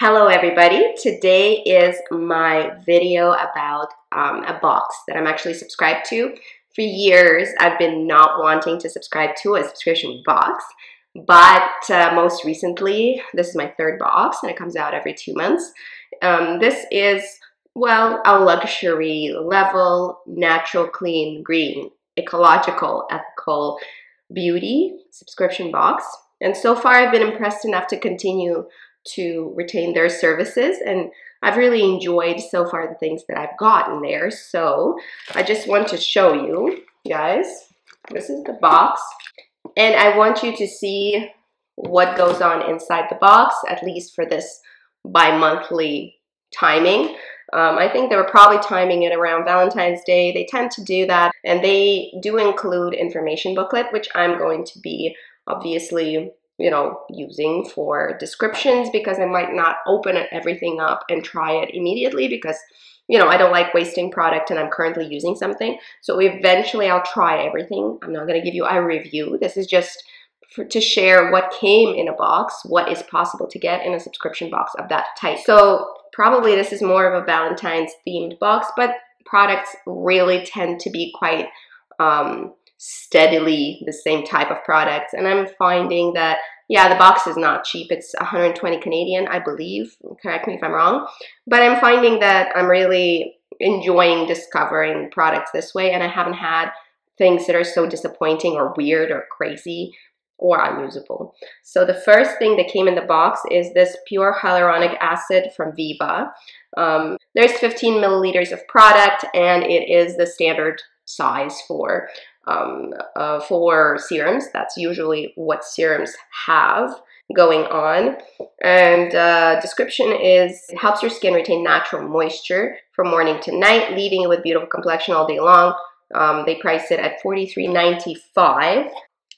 Hello everybody, today is my video about a box that I'm actually subscribed to. For years I've been not wanting to subscribe to a subscription box, but most recently, this is my third box and it comes out every 2 months. This is, well, a luxury level, natural, clean, green, ecological, ethical beauty subscription box. And so far I've been impressed enough to continue to retain their services, and I've really enjoyed so far the things that I've gotten there. So I just want to show you guys, this is the box, and I want you to see what goes on inside the box, at least for this bi-monthly timing. I think they were probably timing it around Valentine's Day. They tend to do that, and they do include information booklet, which I'm going to be obviously using for descriptions, because I might not open everything up and try it immediately, because I don't like wasting product and I'm currently using something. So eventually I'll try everything. I'm not going to give you a review. This is just to share what came in a box, what is possible to get in a subscription box of that type. So probably this is more of a Valentine's themed box, but products really tend to be quite steadily the same type of products, and I'm finding that the box is not cheap. It's 120 Canadian, I believe, correct me if I'm wrong, but I'm finding that I'm really enjoying discovering products this way, and I haven't had things that are so disappointing or weird or crazy or unusable. So the first thing that came in the box is this pure hyaluronic acid from Viva. There's 15 milliliters of product, and it is the standard size for serums. That's usually what serums have going on. And description is, it helps your skin retain natural moisture from morning to night, leaving it with beautiful complexion all day long. They price it at $43.95.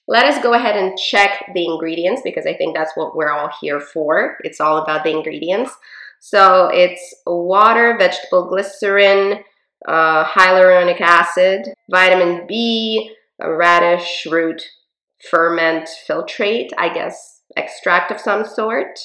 Let us go ahead and check the ingredients, because I think that's what we're all here for. It's all about the ingredients. So it's water, vegetable glycerin, hyaluronic acid, vitamin B, a radish root ferment filtrate, I guess extract of some sort.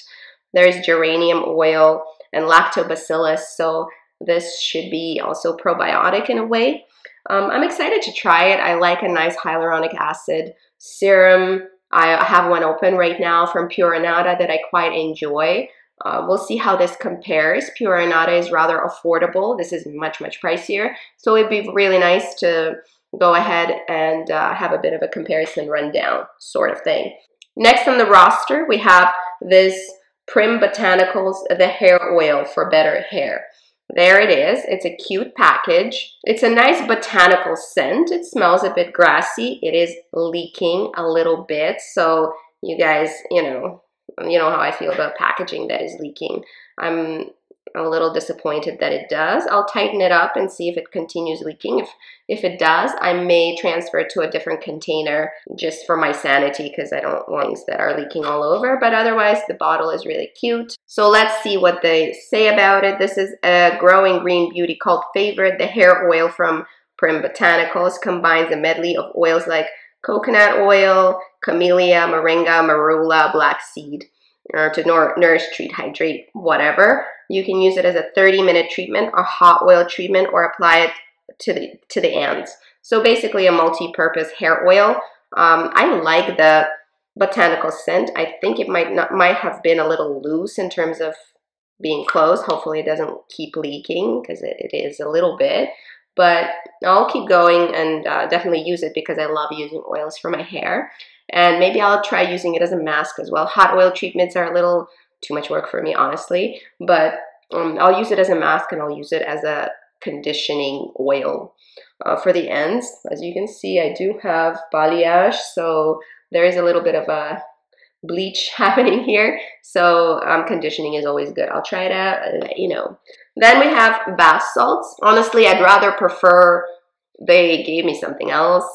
There's geranium oil and lactobacillus, so this should be also probiotic in a way. I'm excited to try it. I like a nice hyaluronic acid serum. I have one open right now from Pure Annata that I quite enjoy. We'll see how this compares. Pure Annata is rather affordable. This is much, much pricier. So it'd be really nice to go ahead and have a bit of a comparison rundown sort of thing. Next on the roster, we have this Prim Botanicals, the hair oil for better hair. There it is. It's a cute package. It's a nice botanical scent. It smells a bit grassy. It is leaking a little bit. So you guys, you know how I feel about packaging that is leaking. I'm a little disappointed that it does. I'll tighten it up and see if it continues leaking. If it does, I may transfer it to a different container just for my sanity, because I don't want things that are leaking all over. But otherwise, the bottle is really cute. So let's see what they say about it. This is a growing green beauty cult favorite. The hair oil from Prim Botanicals combines a medley of oils like coconut oil, camellia, moringa, marula, black seed, to nourish, treat, hydrate, whatever. You can use it as a 30-minute treatment, a hot oil treatment, or apply it to the ends. So basically a multi-purpose hair oil. I like the botanical scent. I think it might have been a little loose in terms of being closed. Hopefully it doesn't keep leaking, because it is a little bit. But I'll keep going and definitely use it, because I love using oils for my hair. And maybe I'll try using it as a mask as well. Hot oil treatments are a little too much work for me, honestly. But I'll use it as a mask, and I'll use it as a conditioning oil for the ends. As you can see, I do have balayage, so there is a little bit of a bleach happening here. So conditioning is always good. I'll try it out and let you know. Then we have bath salts. Honestly, I'd rather prefer they gave me something else.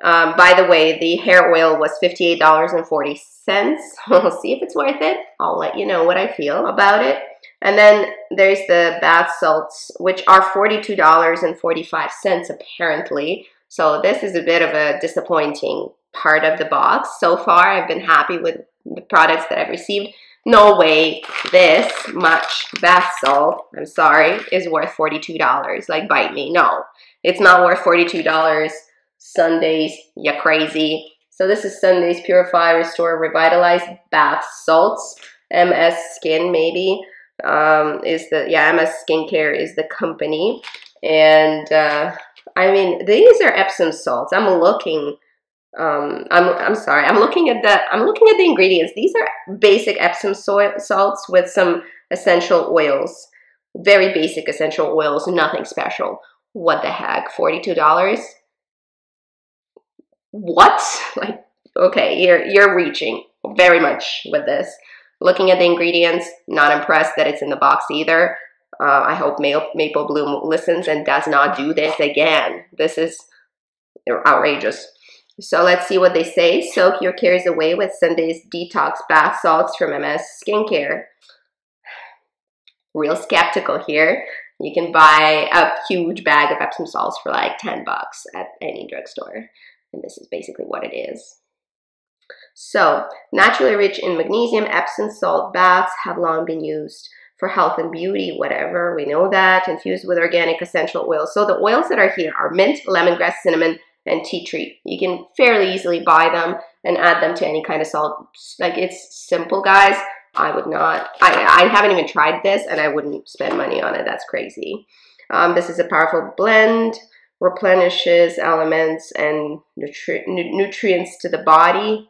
By the way, the hair oil was $58.40. We'll see if it's worth it. I'll let you know what I feel about it. And then there's the bath salts, which are $42.45 apparently. So this is a bit of a disappointing part of the box. So far, I've been happy with the products that I've received. No way this much bath salt, I'm sorry, is worth $42. Like, bite me. No, it's not worth $42. Sundays, you crazy. So this is Sundays Purify, Restore, Revitalize Bath Salts. MS Skin maybe is the, yeah, MS Skincare is the company. And I mean, these are Epsom salts. I'm looking I'm sorry. I'm looking at the ingredients. These are basic Epsom salts with some essential oils. Very basic essential oils, nothing special. What the heck? $42? What? Like, okay, you're reaching very much with this. Looking at the ingredients, not impressed that it's in the box either. I hope Mapleblume listens and does not do this again. This is outrageous. So let's see what they say. Soak your cares away with Sunday's Detox Bath Salts from MS Skincare. Real skeptical here. You can buy a huge bag of Epsom salts for like 10 bucks at any drugstore. And this is basically what it is. So, naturally rich in magnesium, Epsom salt baths have long been used for health and beauty, whatever. We know that. Infused with organic essential oils. So the oils that are here are mint, lemongrass, cinnamon, and tea tree. You can fairly easily buy them and add them to any kind of salt. Like, it's simple, guys. I would not, I haven't even tried this and I wouldn't spend money on it. That's crazy. This is a powerful blend, replenishes elements and nutrients to the body.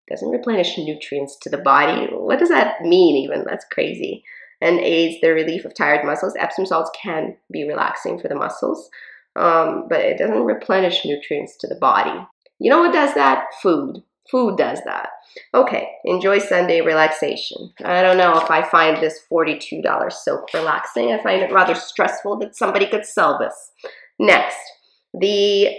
Doesn't replenish nutrients to the body. What does that mean even? That's crazy. And aids the relief of tired muscles. Epsom salts can be relaxing for the muscles, but it doesn't replenish nutrients to the body. You know what does that? Food. Food does that. Okay, enjoy Sunday relaxation. I don't know if I find this $42 soap relaxing. I find it rather stressful that somebody could sell this. Next, the,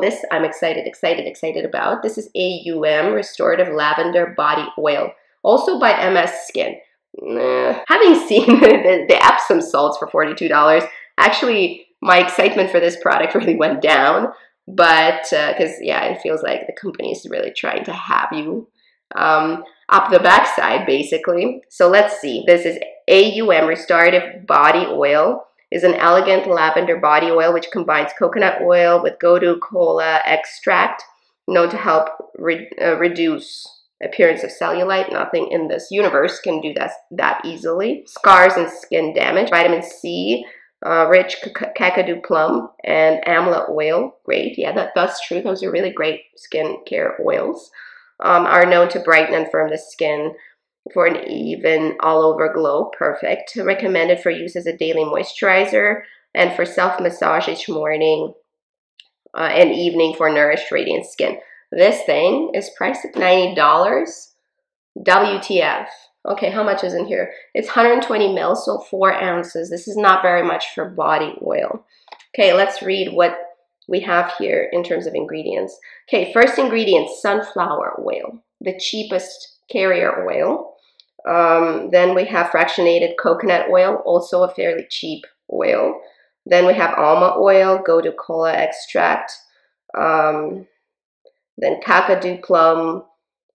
this I'm excited about. This is AUM Restorative Lavender Body Oil, also by MS Skin. Having seen the Epsom salts for $42, actually my excitement for this product really went down. But because yeah, it feels like the company is really trying to have you up the backside, basically. So let's see. This is AUM Restorative Body Oil. Is an elegant lavender body oil which combines coconut oil with Godu kola extract, known to help reduce appearance of cellulite. Nothing in this universe can do that easily. Scars and skin damage. Vitamin C. Rich kakadu plum and amla oil. Great. Yeah, that's true. Those are really great skincare oils. Are known to brighten and firm the skin for an even all-over glow. Perfect. Recommended for use as a daily moisturizer and for self-massage each morning and evening for nourished, radiant skin. This thing is priced at $90. WTF. Okay, how much is in here? It's 120 mils, so 4 ounces. This is not very much for body oil. Okay, let's read what we have here in terms of ingredients. Okay, first ingredient, sunflower oil, the cheapest carrier oil. Then we have fractionated coconut oil, also a fairly cheap oil. Then we have almond oil, Godu kola extract, then kakadu plum,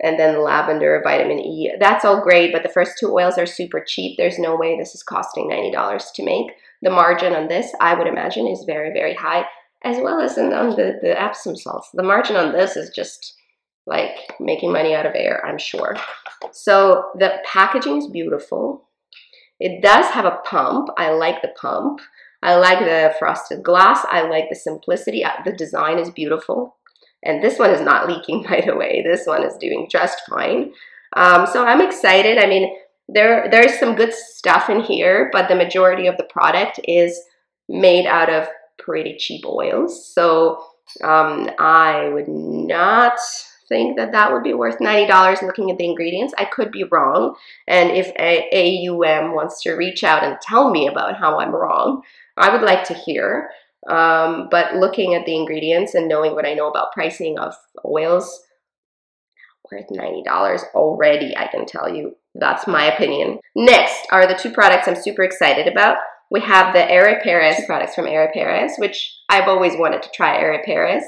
and then lavender, vitamin E. That's all great, but the first 2 oils are super cheap. There's no way this is costing $90 to make. The margin on this, I would imagine, is very, very high, as well as on the Epsom salts. The margin on this is just like making money out of air, I'm sure. So the packaging is beautiful. It does have a pump. I like the pump. I like the frosted glass. I like the simplicity. The design is beautiful. And this one is not leaking, by the way. This one is doing just fine. So I'm excited. I mean, there's some good stuff in here, but the majority of the product is made out of pretty cheap oils. So I would not think that would be worth $90 looking at the ingredients. I could be wrong. And if AUM wants to reach out and tell me about how I'm wrong, I would like to hear. But looking at the ingredients and knowing what I know about pricing of oils, worth $90 already, I can tell you. That's my opinion. Next are the 2 products I'm super excited about. We have the Aeroparis products from Aeroparis, which I've always wanted to try Aeroparis.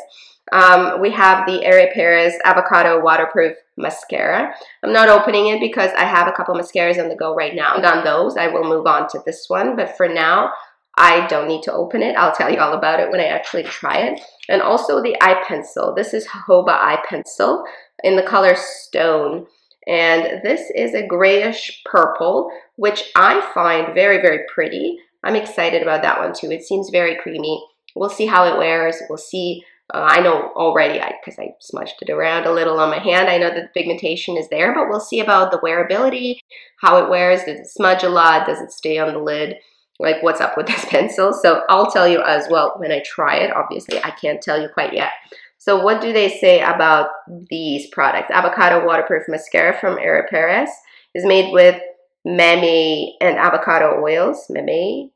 We have the Airy Paris Avocado Waterproof Mascara. I'm not opening it because I have a couple mascaras on the go right now. I'm done those. I will move on to this one, but for now, I don't need to open it. I'll tell you all about it when I actually try it. And also the eye pencil. This is Jojoba eye pencil in the color Stone. And this is a grayish purple, which I find very, very pretty. I'm excited about that one too. It seems very creamy. We'll see how it wears. We'll see. I know already, because I smudged it around a little on my hand, I know that the pigmentation is there, but we'll see about the wearability, how it wears. Does it smudge a lot? Does it stay on the lid? Like, what's up with this pencil? So I'll tell you as well when I try it. Obviously, I can't tell you quite yet. So what do they say about these products? Avocado Waterproof Mascara from Airy Paris is made with meme and avocado oils. Meme,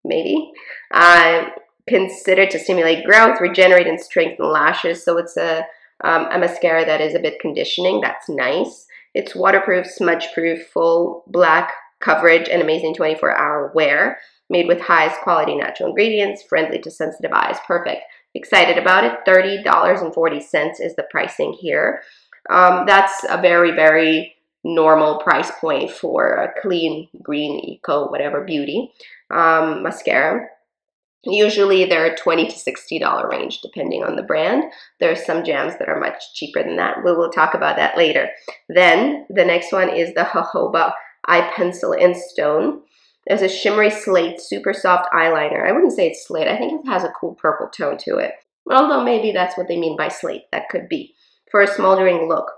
maybe. Considered to stimulate growth, regenerate, and strengthen lashes. So it's a mascara that is a bit conditioning. That's nice. It's waterproof, smudge-proof, full black coverage, and amazing 24-hour wear. Made with highest quality natural ingredients, friendly to sensitive eyes. Perfect. Excited about it. $30.40 is the pricing here. That's a very, very normal price point for a clean, green, eco, whatever beauty mascara. Usually they're $20 to $60 range depending on the brand. There are some jams that are much cheaper than that. We will talk about that later. Then the next one is the Jojoba eye pencil in Stone. There's a shimmery slate, super soft eyeliner. I wouldn't say it's slate. I think it has a cool purple tone to it. Although maybe that's what they mean by slate. That could be. For a smoldering look.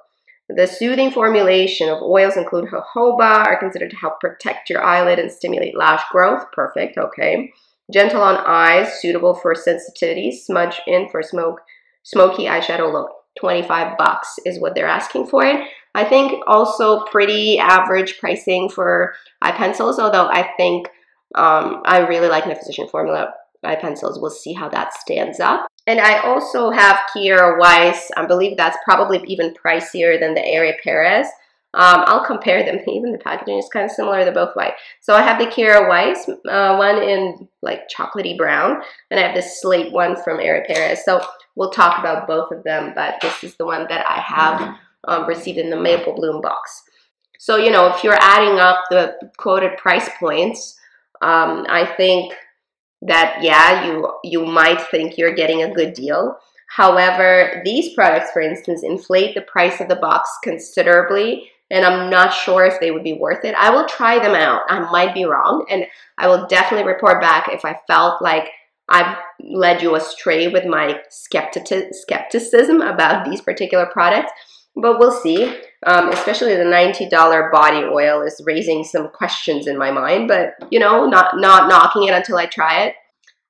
The soothing formulation of oils include jojoba, are considered to help protect your eyelid and stimulate lash growth. Perfect, okay. Gentle on eyes, suitable for sensitivity. Smudge in for smoky eyeshadow look. 25 bucks is what they're asking for it. I think also pretty average pricing for eye pencils, although I think I really like my Physician Formula eye pencils. We'll see how that stands up. And I also have Kiera Weiss. I believe that's probably even pricier than the Airy Paris. I'll compare them. Even the packaging is kind of similar. They're both white. So I have the Kiera Weiss one in like chocolatey brown, and I have this slate one from Airy Paris. So we'll talk about both of them, but this is the one that I have received in the Mapleblume box. So, you know, if you're adding up the quoted price points, I think that, yeah, you might think you're getting a good deal. However, these products, for instance, inflate the price of the box considerably, and I'm not sure if they would be worth it. I will try them out. I might be wrong, and I will definitely report back if I felt like I've led you astray with my skepticism about these particular products. But we'll see. Especially the $90 body oil is raising some questions in my mind, but you know, not knocking it until I try it.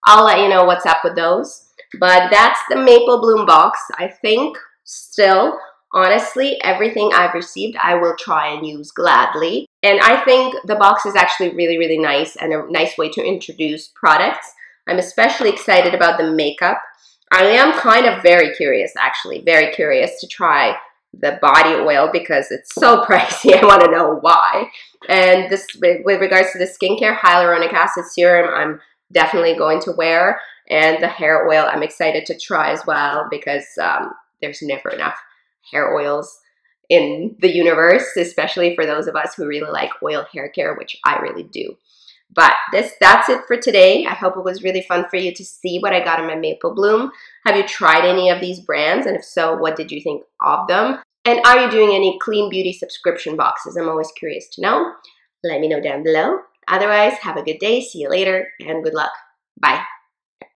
I'll let you know what's up with those. But that's the Mapleblume box. I think still, honestly, everything I've received, I will try and use gladly. And I think the box is actually really, really nice and a nice way to introduce products. I'm especially excited about the makeup. I am kind of very curious, actually, very curious to try the body oil because it's so pricey. I want to know why. And this, with regards to the skincare, hyaluronic acid serum, I'm definitely going to wear. And the hair oil, I'm excited to try as well because there's never enough hair oils in the universe, especially for those of us who really like oil hair care, which I really do. But that's it for today. I hope it was really fun for you to see what I got in my Mapleblume. Have you tried any of these brands? And if so, what did you think of them? And are you doing any clean beauty subscription boxes? I'm always curious to know. Let me know down below. Otherwise, have a good day. See you later and good luck. Bye.